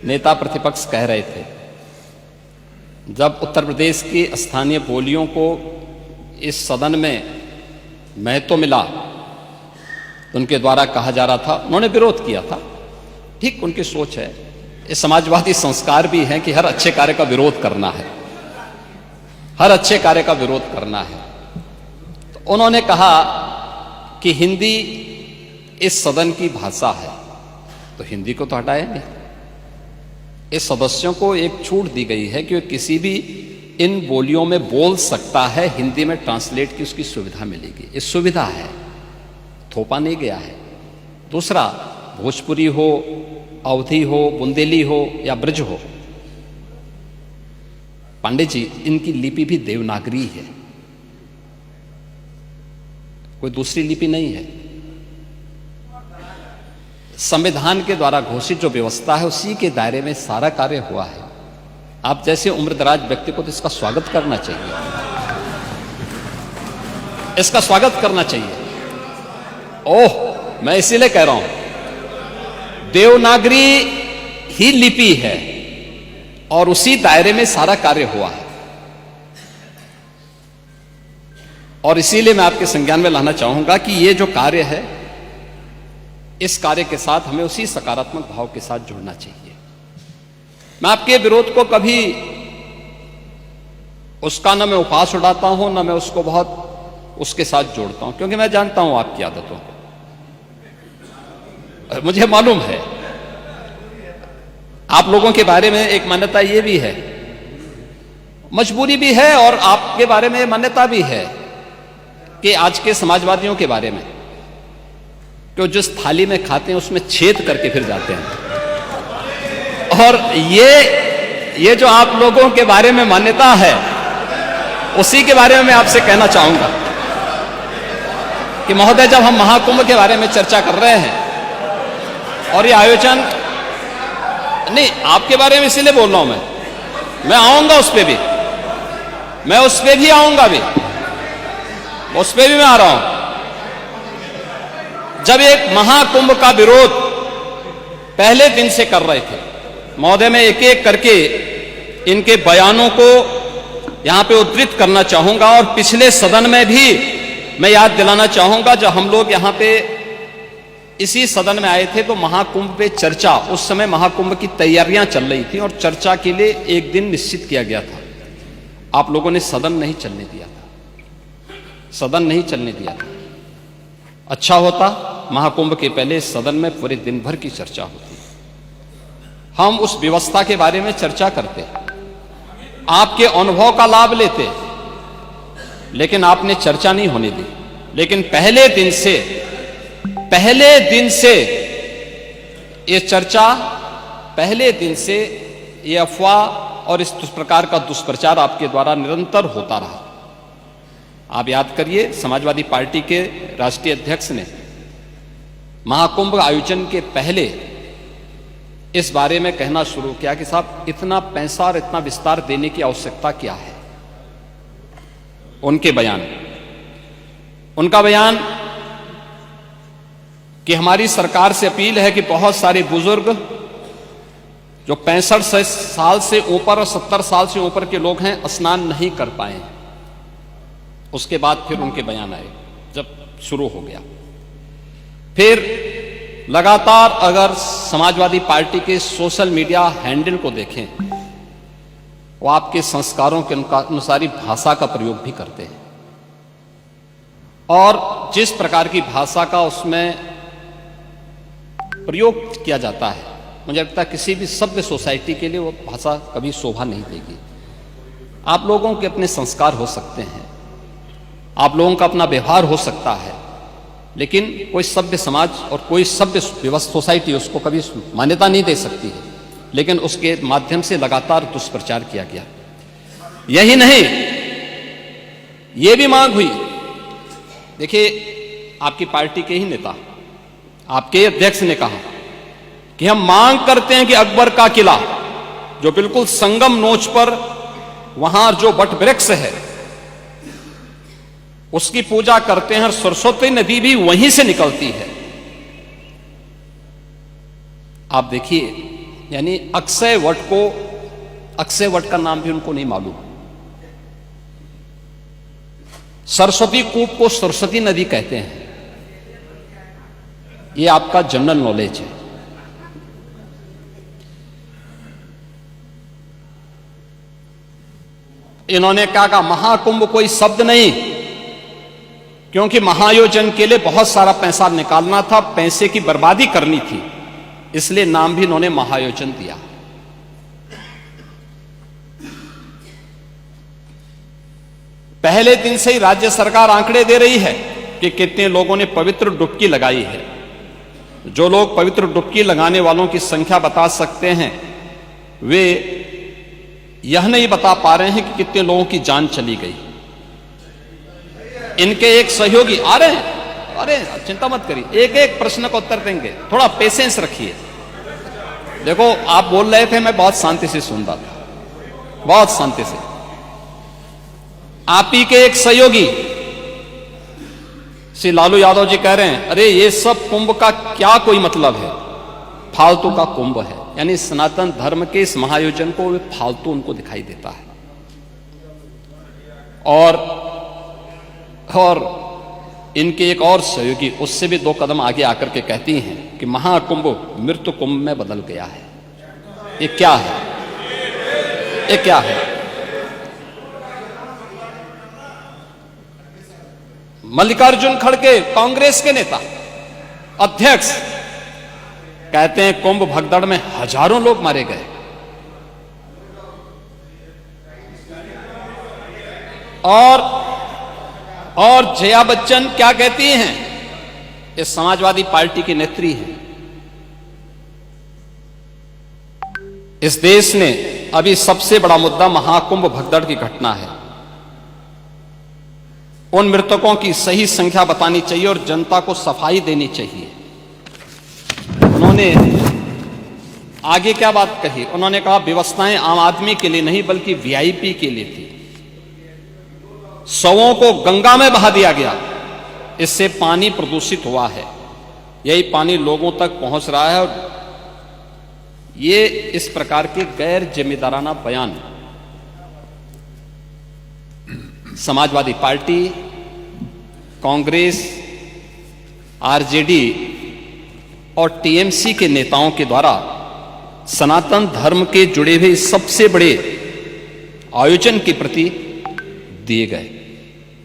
नेता प्रतिपक्ष कह रहे थे, जब उत्तर प्रदेश की स्थानीय बोलियों को इस सदन में महत्व मिला तो उनके द्वारा कहा जा रहा था, उन्होंने विरोध किया था। ठीक उनकी सोच है, ये समाजवादी संस्कार भी है कि हर अच्छे कार्य का विरोध करना है, हर अच्छे कार्य का विरोध करना है। तो उन्होंने कहा कि हिंदी इस सदन की भाषा है, तो हिंदी को तो हटाएंगे। इस सदस्यों को एक छूट दी गई है कि किसी भी इन बोलियों में बोल सकता है, हिंदी में ट्रांसलेट की उसकी सुविधा मिलेगी। ये सुविधा है, थोपा नहीं गया है। दूसरा, भोजपुरी हो, अवधी हो, बुंदेली हो या ब्रज हो, पांडे जी इनकी लिपि भी देवनागरी है, कोई दूसरी लिपि नहीं है। संविधान के द्वारा घोषित जो व्यवस्था है उसी के दायरे में सारा कार्य हुआ है। आप जैसे उम्रदराज व्यक्ति को तो इसका स्वागत करना चाहिए, इसका स्वागत करना चाहिए। ओह, मैं इसीलिए कह रहा हूं, देवनागरी ही लिपि है और उसी दायरे में सारा कार्य हुआ है। और इसीलिए मैं आपके संज्ञान में लाना चाहूंगा कि ये जो कार्य है, इस कार्य के साथ हमें उसी सकारात्मक भाव के साथ जुड़ना चाहिए। मैं आपके विरोध को कभी उसका न मैं उपहास उड़ाता हूं, न मैं उसको बहुत उसके साथ जोड़ता हूं, क्योंकि मैं जानता हूं आपकी आदतों को। मुझे मालूम है आप लोगों के बारे में एक मान्यता ये भी है, मजबूरी भी है, और आपके बारे में मान्यता भी है कि आज के समाजवादियों के बारे में कि जिस थाली में खाते हैं उसमें छेद करके फिर जाते हैं। और ये जो आप लोगों के बारे में मान्यता है, उसी के बारे में मैं आपसे कहना चाहूंगा कि महोदय, जब हम महाकुंभ के बारे में चर्चा कर रहे हैं और ये आयोजन, नहीं आपके बारे में इसीलिए बोल रहा हूं, मैं आऊंगा उस पे भी, मैं उस पे भी आऊंगा भी, उस पे भी मैं आ रहा हूं। जब एक महाकुंभ का विरोध पहले दिन से कर रहे थे महोदय, मैं एक एक करके इनके बयानों को यहां पे उद्धृत करना चाहूंगा, और पिछले सदन में भी मैं याद दिलाना चाहूंगा, जब हम लोग यहां पे इसी सदन में आए थे तो महाकुंभ पे चर्चा, उस समय महाकुंभ की तैयारियां चल रही थी और चर्चा के लिए एक दिन निश्चित किया गया था। आप लोगों ने सदन नहीं चलने दिया था, सदन नहीं चलने दिया था। अच्छा होता महाकुंभ के पहले सदन में पूरे दिन भर की चर्चा होती, हम उस व्यवस्था के बारे में चर्चा करते, आपके अनुभव का लाभ लेते, लेकिन आपने चर्चा नहीं होने दी। लेकिन पहले दिन से ये चर्चा, पहले दिन से ये अफवाह और इस प्रकार का दुष्प्रचार आपके द्वारा निरंतर होता रहा। आप याद करिए, समाजवादी पार्टी के राष्ट्रीय अध्यक्ष ने महाकुंभ आयोजन के पहले इस बारे में कहना शुरू किया कि साहब, इतना पैसा और इतना विस्तार देने की आवश्यकता क्या है। उनका बयान कि हमारी सरकार से अपील है कि बहुत सारे बुजुर्ग जो 65 साल से ऊपर और 70 साल से ऊपर के लोग हैं, स्नान नहीं कर पाए। उसके बाद फिर उनके बयान आए, जब शुरू हो गया। फिर लगातार अगर समाजवादी पार्टी के सोशल मीडिया हैंडल को देखें, वो आपके संस्कारों के अनुसार ही भाषा का प्रयोग भी करते हैं, और जिस प्रकार की भाषा का उसमें प्रयोग किया जाता है, मुझे लगता है किसी भी सभ्य सोसाइटी के लिए वो भाषा कभी शोभा नहीं देगी। आप लोगों के अपने संस्कार हो सकते हैं, आप लोगों का अपना व्यवहार हो सकता है, लेकिन कोई सभ्य समाज और कोई सभ्य व्यवस्था सोसाइटी उसको कभी मान्यता नहीं दे सकती है। लेकिन उसके माध्यम से लगातार दुष्प्रचार किया गया। यही नहीं, ये भी मांग हुई, देखिए आपकी पार्टी के ही नेता, आपके अध्यक्ष ने कहा कि हम मांग करते हैं कि अकबर का किला जो बिल्कुल संगम नोच पर वहां जो वट वृक्ष है उसकी पूजा करते हैं, और सरस्वती नदी भी वहीं से निकलती है। आप देखिए यानी अक्षय वट को, अक्षय वट का नाम भी उनको नहीं मालूम। सरस्वती कूप को सरस्वती नदी कहते हैं, ये आपका जनरल नॉलेज है। इन्होंने क्या कहा, महाकुंभ कोई शब्द नहीं, क्योंकि महायोजन के लिए बहुत सारा पैसा निकालना था, पैसे की बर्बादी करनी थी, इसलिए नाम भी इन्होंने महायोजन दिया। पहले दिन से ही राज्य सरकार आंकड़े दे रही है कि कितने लोगों ने पवित्र डुबकी लगाई है। जो लोग पवित्र डुबकी लगाने वालों की संख्या बता सकते हैं, वे यह नहीं बता पा रहे हैं कि कितने लोगों की जान चली गई। इनके एक सहयोगी आ रहे हैं, अरे चिंता मत करिए, एक एक प्रश्न का उत्तर देंगे, थोड़ा पेशेंस रखिए। देखो आप बोल रहे थे, मैं बहुत शांति से सुन रहा था, बहुत शांति से। आप ही के एक सहयोगी श्री लालू यादव जी कह रहे हैं, अरे ये सब कुंभ का क्या कोई मतलब है, फालतू का कुंभ है। यानी सनातन धर्म के इस महायोजन को वे फालतू उनको दिखाई देता है। और इनके एक और सहयोगी उससे भी 2 कदम आगे आकर के कहती हैं कि महाकुंभ मृत्यु कुंभ में बदल गया है। ये क्या है, ये क्या है? मल्लिकार्जुन खड़गे कांग्रेस के नेता अध्यक्ष कहते हैं कुंभ भगदड़ में हजारों लोग मारे गए। और जया बच्चन क्या कहती हैं, ये समाजवादी पार्टी की नेत्री हैं। इस देश ने अभी सबसे बड़ा मुद्दा महाकुंभ भगदड़ की घटना है। उन मृतकों की सही संख्या बतानी चाहिए और जनता को सफाई देनी चाहिए। उन्होंने आगे क्या बात कही, उन्होंने कहा व्यवस्थाएं आम आदमी के लिए नहीं बल्कि वीआईपी के लिए थी। शवों को गंगा में बहा दिया गया, इससे पानी प्रदूषित हुआ है, यही पानी लोगों तक पहुंच रहा है। और ये इस प्रकार के गैर जिम्मेदाराना बयान समाजवादी पार्टी, कांग्रेस, आरजेडी और टीएमसी के नेताओं के द्वारा सनातन धर्म के जुड़े हुए सबसे बड़े आयोजन के प्रति दिए गए।